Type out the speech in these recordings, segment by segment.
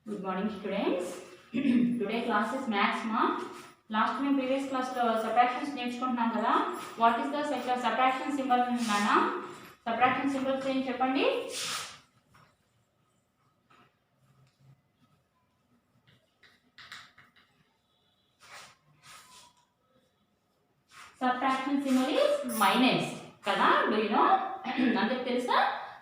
Good morning, students. Today class is maths ma. Last time previous class lo subtractions నేర్చుకుంటున్నాం కదా. What is the subtraction symbol నానా? Subtraction symbols ఏం చెప్పండి? Subtraction symbol is minus కదా. Do you know? అందరికి తెలుసా?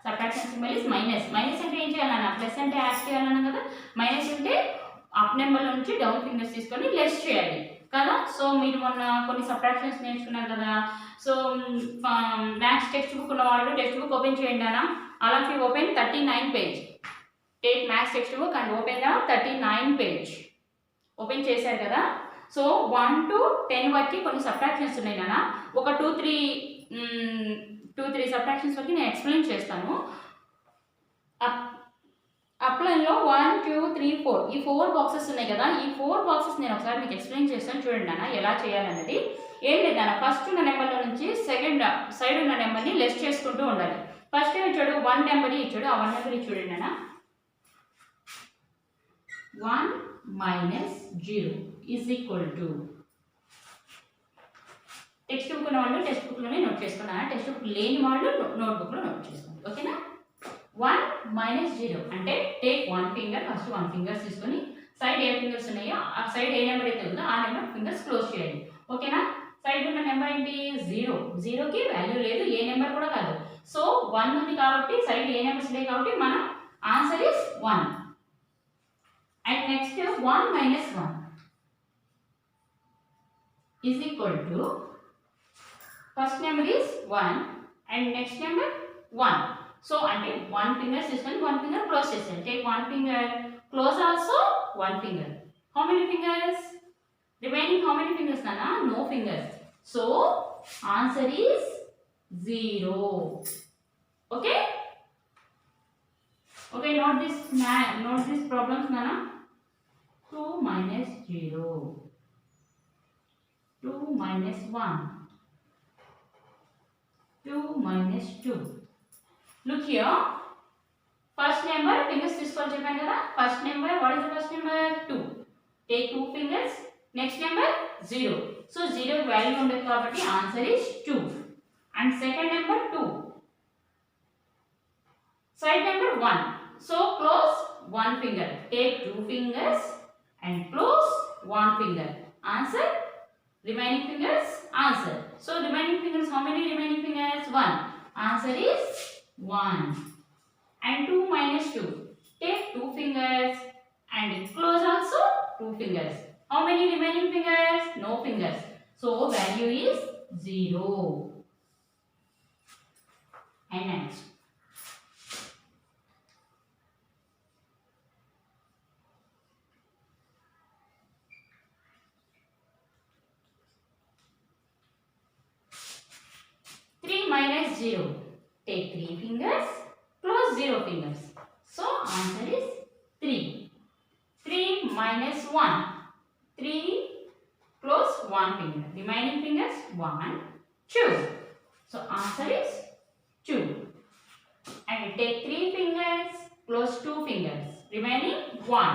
Subtraction symbol is minus. Minus అంటే ఏం చేయాలన్నా? ప్లస్ అంటే యాడ్ చేయాలన్నా కదా. మైనస్ అంటే అప్ నెంబర్ నుంచి డౌన్ ఫింగర్స్ తీసుకొని లెస్ చేయాలి కదా. సో మీరు మొన్న కొన్ని సబ్ట్రాక్షన్స్ నేర్చుకున్నారు కదా. సో మ్యాథ్స్ టెక్స్ట్ బుక్ ఉన్న వాళ్ళు టెక్స్ట్ బుక్ ఓపెన్ చేయండి అన్న. All of you open 39 page. Take maths text book and open the 39 page. Open చేశారు కదా. సో 1 to 10 వరకు కొన్ని సబ్ట్రాక్షన్స్ ఉన్నాయి నాన్న. ఒక 2-3 సబ్ట్రాక్షన్స్ వరకు నేను ఎక్స్ప్లెయిన్ చేస్తాను. అప్లైన్లో 1 2 3 4 ఈ 4 బాక్సెస్ ఉన్నాయి కదా. ఈ 4 బాక్సెస్ నేను ఒకసారి మీకు ఎక్స్ప్లెయిన్ చేస్తాను చూడండి అన్న ఎలా చేయాలన్నది. ఏం లేదన్న, ఫస్ట్ ఉన్న నెంబర్లో నుంచి సెకండ్ సైడ్ ఉన్న నెంబర్ని లెస్ చేసుకుంటూ ఉండాలి. ఫస్ట్ ఏమి ఇచ్చాడు, 1 నెంబర్ ఇచ్చాడు. ఆ 1 నెంబర్ చూడండి అన్న. 1 - 0 is equal to, text book ఉన్న వాళ్ళు టెక్స్ట్ బుక్లోనే నోట్ చేసుకున్నాను. టెక్స్ట్ బుక్ లేని వాళ్ళు నోట్బుక్లో నోట్ చేసుకోండి. ఓకేనా. 1 - 0 అంటే టేక్ 1 ఫింగర్, ఫస్ట్ 1 ఫింగర్స్ తీసుకొని సైడ్ ఏ ఫింగర్స్ ఉన్నాయో ఆ సైడ్ ఏ నెంబర్ అయితే ఉందో ఆ నెంబర్ ఫింగర్స్ క్లోజ్ చేయండి. ఓకేనా. సైడ్ ఉన్న నెంబర్ ఏంటి, 0. 0కి వాల్యూ లేదు, ఏ నెంబర్ కూడా కాదు. సో 1 ఉంది కాబట్టి సైడ్ ఏ నెంబర్స్ లేవు కాబట్టి మన answer is 1. And next 1 - 1 is equal to, first number is 1 and next number 1. So అంటే 1 finger తీసుకొని 1 finger close చేసేయండి. Take 1 finger, close also 1 finger. How many fingers? Remaining how many fingers nana? No fingers. So answer is 0. Okay? Okay, note this problems nana. 2 - 0. 2 - 1. 2 - 2. Look here. First number fingers తీసుకోవాలి చెప్పాను కదా. First number, what is the first number? 2. Take 2 fingers. Next number 0. So 0 value ఉండదు కాబట్టి answer is 2. And second number 2. Side number 1. So close 1 finger. Take 2 fingers and close 1 finger. Answer. Remaining fingers, answer. So remaining fingers, how many remaining fingers? 1. Answer is 1. And 2 - 2. Take 2 fingers and close also 2 fingers. How many remaining fingers? No fingers. So value is 0. And next. - 0. Take 3 fingers, close 0 fingers. So answer is 3. 3 - 1. 3 close 1 finger. Remaining fingers 1, 2. So answer is 2. And take 3 fingers, close 2 fingers. Remaining 1.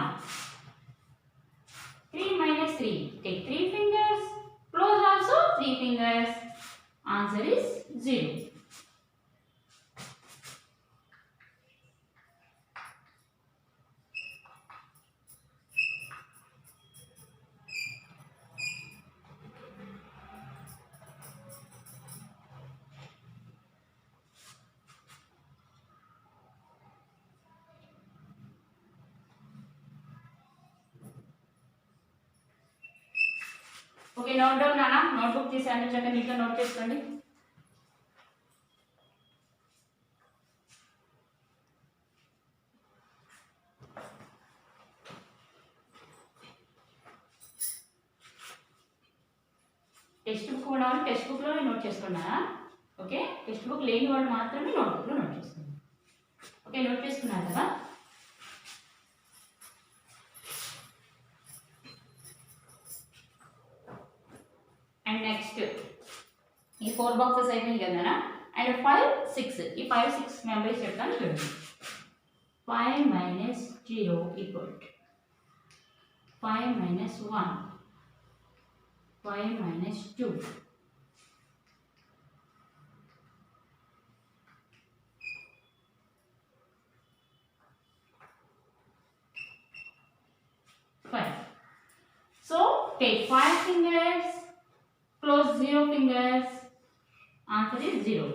3 - 3. Take 3 fingers, close also 3 fingers. Answer is 0. Okay, note down నాన్న. Notebook తీసి అన్ని చక్కగా నీట్గా note చేసుకోండి. Text book ఉన్న వాళ్ళు text బుక్లో note చేసుకున్నారా? ఓకే, టెక్స్ట్ బుక్ లేని వాళ్ళు మాత్రమే నోట్బుక్లో నోట్ చేసుకోండి. ఓకే, నోట్ చేసుకున్నారు కదా. అండ్ నెక్స్ట్ ఈ 4 బాక్సెస్ అయిపోయింది కదా. అండ్ 5 6 ఈ 5 6 మెంబర్స్ చెప్తాను చూడండి. 5 minus 0 equal to 5 minus 1, 5 minus 2. So take 5 fingers, close 0 fingers, answer is 0.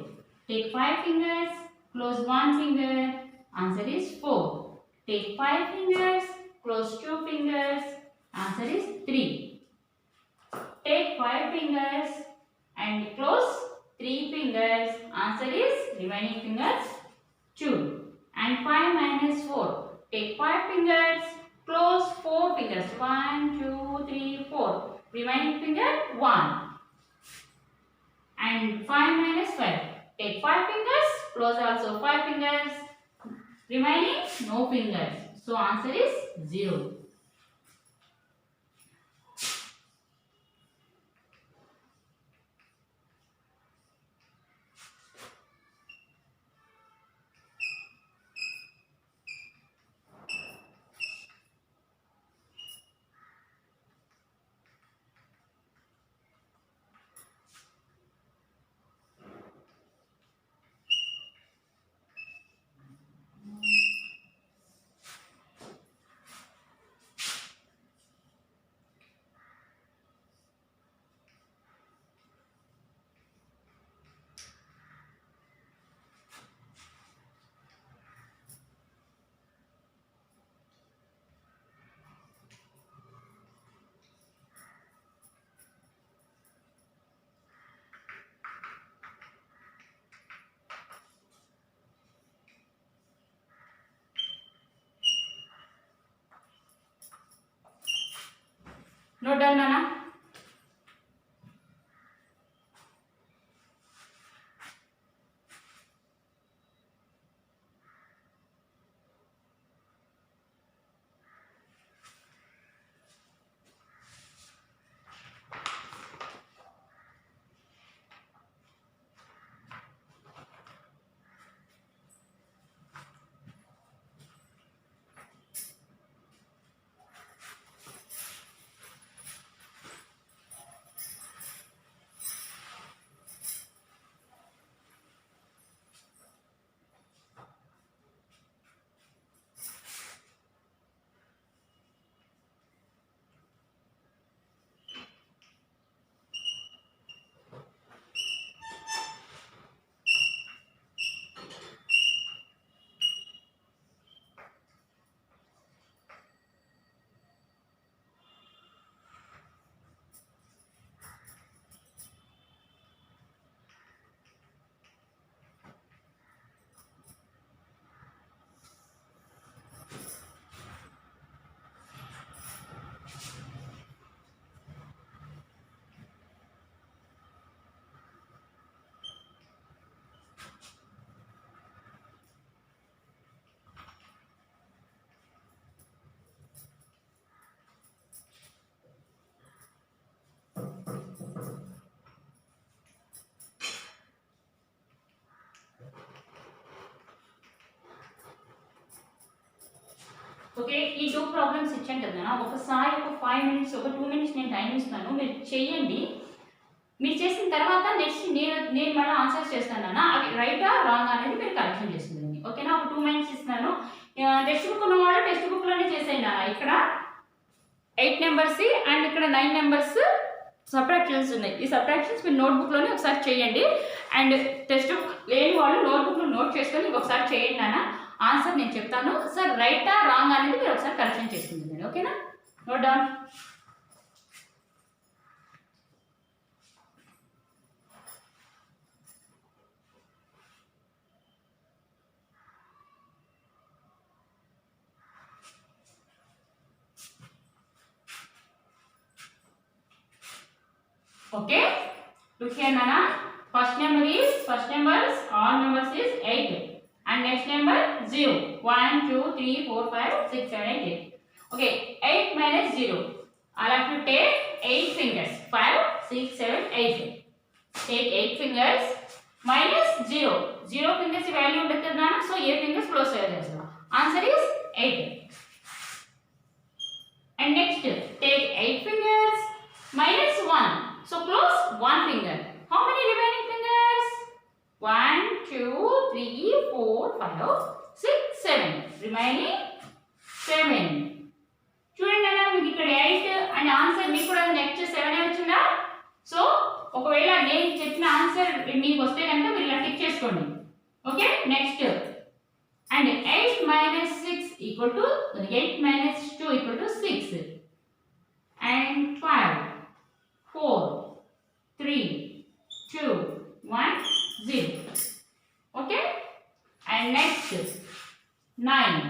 Take 5 fingers, close 1 finger, answer is 4. Take 5 fingers, close 2 fingers, answer is 3. Take 5 fingers and close 3 fingers, answer is remaining fingers 2. And 5 minus 4. Take 5 fingers, close 4 fingers, 1, 2, 3, 4. Remaining finger 1. And 5 minus 5. Take 5 fingers, close also 5 fingers. Remaining no fingers. So answer is 0. Note down, Nana. Okay, ఈ 2 problems ఇచ్చాను కదా, ఒకసారి ఒక 5 minutes ఒక 2 minutes నేను time ఇస్తాను, మీరు చేయండి. మీరు చేసిన తర్వాత నెక్స్ట్ నేను మళ్ళీ ఆన్సర్స్ చేస్తాను. అవి రైటా రాంగ్ అనేది మీరు కరెక్షన్ చేస్తుంది. ఓకేనా, ఒక 2 మినిట్స్ ఇస్తున్నాను. టెక్స్ట్ బుక్ ఉన్న వాళ్ళు టెక్స్ట్ బుక్లోనే చేసేయండి. ఇక్కడ 8 నెంబర్స్ అండ్ ఇక్కడ 9 నెంబర్స్ సబ్ట్రాక్షన్స్ ఉన్నాయి. ఈ సబ్ట్రాక్షన్స్ మీరు నోట్బుక్లోనే ఒకసారి చేయండి. అండ్ టెక్స్ట్ బుక్ లేని వాళ్ళు నోట్బుక్లో నోట్ చేసుకొని ఒకసారి చేయండి నాన్న. ఆన్సర్ నేను చెప్తాను సార్, రైటా రాంగ్ అనేది మీరు ఒకసారి కరెక్షన్ చేసుకుంటుంది. ఓకేనా, note down. Okay, look here Nana. First numbers all numbers is 8 and next number 0. 1 2 3 4 5 6 7 8 8. Okay, 8 minus 0. I'll have to take 8 fingers. 5 6 7 8. Take 8 fingers minus 0. 0 fingers value ఉంటుంది కదా, సో 8 fingers close చేయాలి. Answer is 8. And next, take 8 fingers minus 1. So close 1 finger. How many remaining fingers? 1, 2, 3, 4, 5, 6, 7. Remaining 7. చూడండి అన్న మీకు ఇక్కడ 8 and answer మీకు కూడా next 7 వచ్చిందా? సో ఒకవేళ నేను చెప్పిన ఆన్సర్ మీకు వస్తే కనుక మీరు ఇలా టిక్ చేసుకోండి. Okay next and 8 minus 6 equal to 8 minus 2 equal to 6 and 12 4 3 2 1 0. Okay, and next 9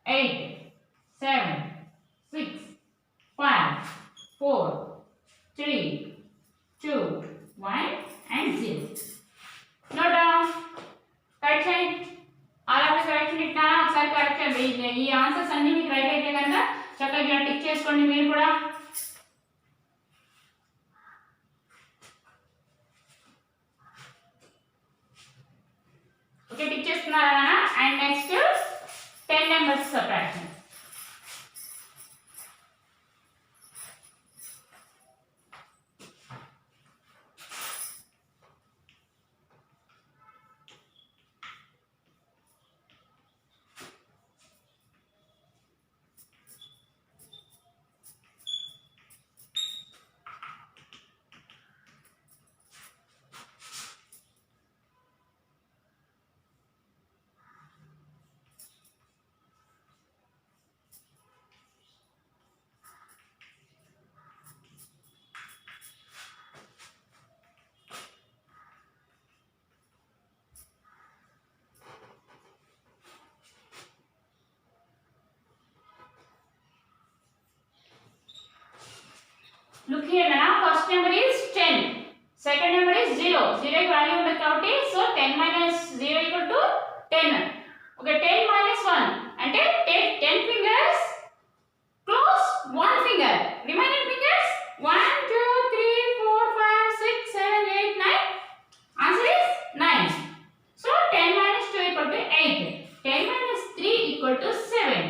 8 7 6 5 4 3 2 1 and 0. Note down. Correction. All of the correction ఇట్లా ఒకసారి కరెక్షన్ ఈ ఆన్సర్స్ అన్ని మీకు రైట్ అయితే కనుక చక్కగా టిక్ చేసుకోండి మీరు కూడా. ఓకే టిక్ చేస్తున్నారా? And next 10 numbers subtraction. Look here now, first number is 10, second number is 0. 0 value ఉంది కాబట్టి so 10 minus 0 equal to 10. Okay, 10 minus 1 అంటే take 10 fingers, close 1 finger. Remaining fingers 1 2 3 4 5 6 7 8 9. Answer is 9. So 10 minus 2 equal to 8. 10 minus 3 equal to 7.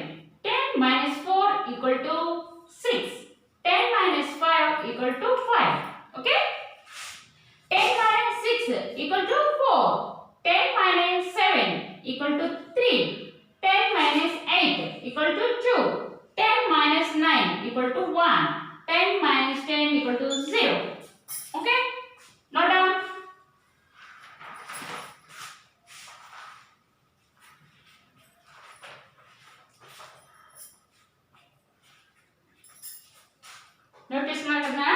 10 minus 4 equal to 6. 10 minus 5 equal to 5. Okay? 10 minus 6 equal to 4. 10 minus 7 equal to 3. 10 minus 8 equal to 2. 10 minus 9 equal to 1. 10 minus 10 equal to 0. Okay? Note down. Note చేస్తున్నారు కదా?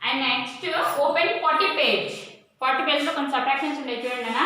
And next open 40 page. 40 page లో కొన్ని subtractions ఉంటాయి చూడండి అన్న.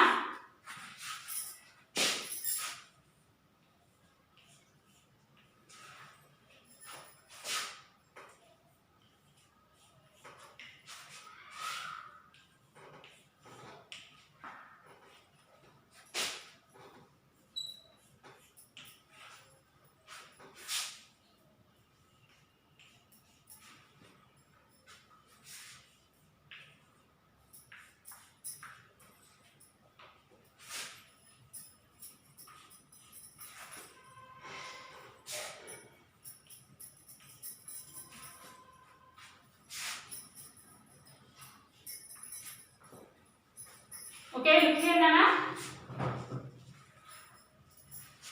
Okay look here నానా.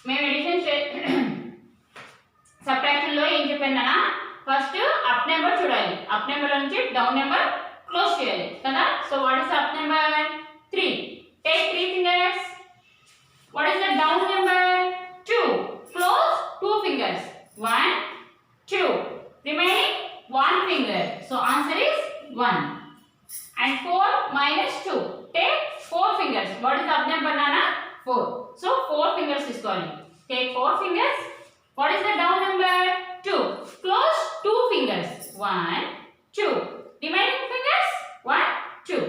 మేము addition subtraction లో ఏం చెప్పాను నానా, ఫస్ట్ అప్ నెంబర్ చూడాలి, అప్ నెంబర్ నుంచి డౌన్ నెంబర్ క్లోజ్ చేయాలి కదా. So what is up number? 3. Take 3 fingers. What is the down number? 2. Close 2 fingers. 1 2. Remaining 1 finger. So answer is 1. And 4 minus 2. Take 4 fingers. What is the up number nana? 4. So 4 fingers is calling. Take 4 fingers. What is the down number? 2. Close 2 fingers. 1 2. Remaining fingers 1 2.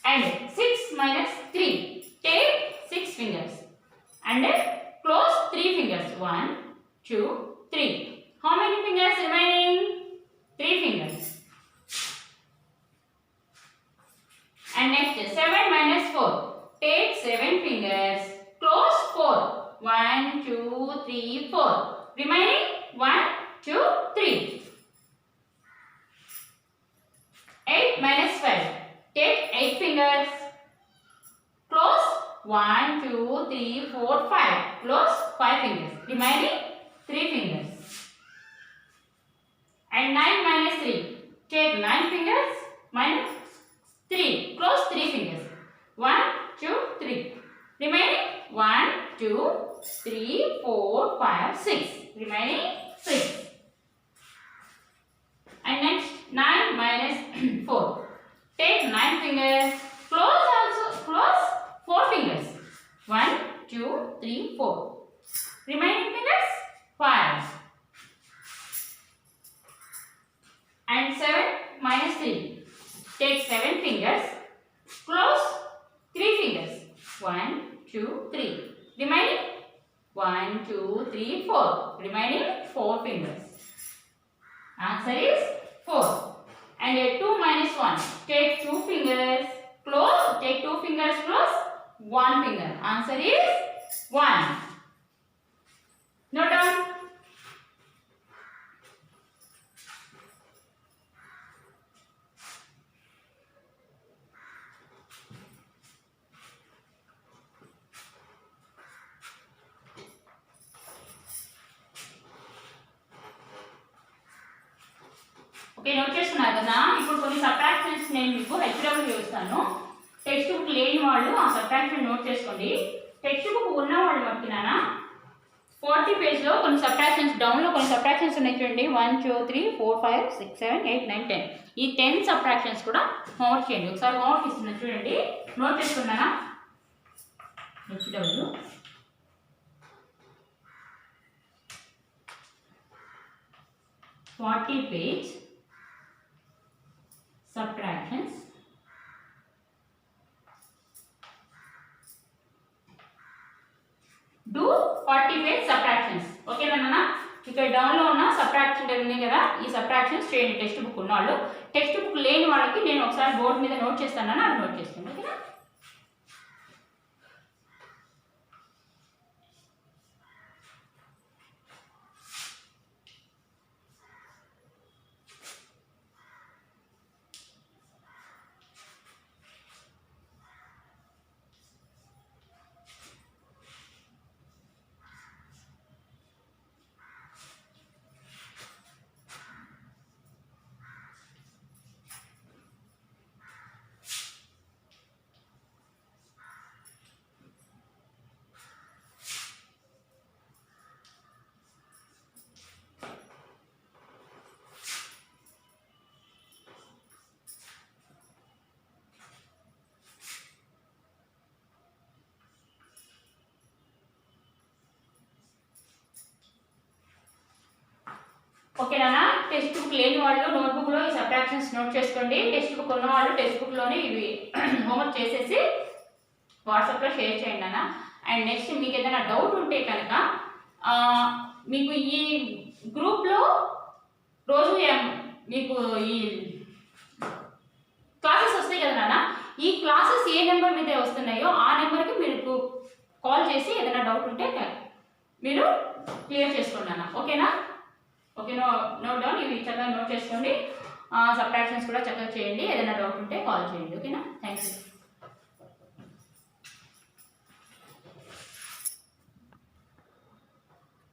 And 6 minus 3. Take 6 fingers. And close 3 fingers. 1 2 3. How many fingers remaining? 3 fingers. next 7 minus 4. Take 7 fingers. Close 4. 1, 2, 3, 4. Remaining 1, 2, 3. 8 minus 5. Take 8 fingers. Close 1, 2, 3, 4, 5. Close 5 fingers. Remaining 3 fingers. And 9 minus 3. Take 9 fingers minus 3. Close 3 fingers. 1, 2, 3. Remaining 1, 2, 3, 4, 5, 6. Remaining 6. And next 9 minus 4. Take 9 fingers. Close also. Close 4 fingers. 1, 2, 3, 4. Remaining fingers 5. And 7 minus 3. Take 7 fingers. Close 3 fingers. 1, 2, 3. Remaining 1, 2, 3, 4. Remaining 4 fingers. Answer is 4. And 2 minus 1. Take 2 fingers. Close. Take 2 fingers. Close 1 finger. Answer is 1. Note down. Okay note చేసుకున్నారు కదా. ఇప్పుడు కొన్ని subtractions నేను మీకు HW ఇస్తాను. Text book లేని వాళ్ళు ఆ సబ్ట్రాక్షన్ నోట్ చేసుకోండి. టెక్స్ట్ బుక్ ఉన్న వాళ్ళు మట్టినానా 40 పేజ్లో కొన్ని సబ్ట్రాక్షన్స్ డౌన్లో కొన్ని సబ్ట్రాక్షన్స్ ఉన్నాయి చూడండి. 1, 2, 3, 4, 5, 6, 7, 8, 9, 10. ఈ 10 సబ్ట్రాక్షన్స్ కూడా హోంవర్క్ చేయండి. ఒకసారి హోంవర్క్ ఇస్తున్నా చూడండి. నోట్ చేసుకున్నానా HW 40 page subtractions do 40 page subtractions. Okay నాన్న ఇక్కడ డౌన్ లో ఉన్న సబ్ట్రాక్షన్ ఉంది కదా, ఈ సబ్ట్రాక్షన్స్ చేయండి టెక్స్ట్ బుక్ ఉన్న వాళ్ళు. టెక్స్ట్ బుక్ లేని వాళ్ళకి నేను ఒకసారి బోర్డు మీద నోట్ చేస్తానని అది నోట్ చేసుకోండి. ఓకేనా. ఓకేనా. టెక్స్ట్ బుక్ లేని వాళ్ళు నోట్బుక్లో ఈ సబ్ట్రాక్షన్స్ నోట్ చేసుకోండి. టెక్స్ట్ బుక్ ఉన్న వాళ్ళు టెక్స్ట్ బుక్లోనే ఇవి హోంవర్క్ చేసేసి వాట్సాప్లో షేర్ చేయండి అన్న. అండ్ నెక్స్ట్ మీకు ఏదైనా డౌట్ ఉంటే కనుక మీకు ఈ గ్రూప్లో రోజు మీకు ఈ క్లాసెస్ వస్తాయి కదా నాన్న, ఈ క్లాసెస్ ఏ నెంబర్ మీద వస్తున్నాయో ఆ నెంబర్కి మీరు కాల్ చేసి ఏదైనా డౌట్ ఉంటే మీరు క్లియర్ చేసుకోండి అన్న. ఓకేనా. Okay note down. ఇవి చక్కగా నోట్ చేసుకోండి. సబ్ట్రాక్షన్స్ కూడా చక్కగా చేయండి. ఏదైనా డౌట్ ఉంటే కాల్ చేయండి. ఓకేనా. Thank you.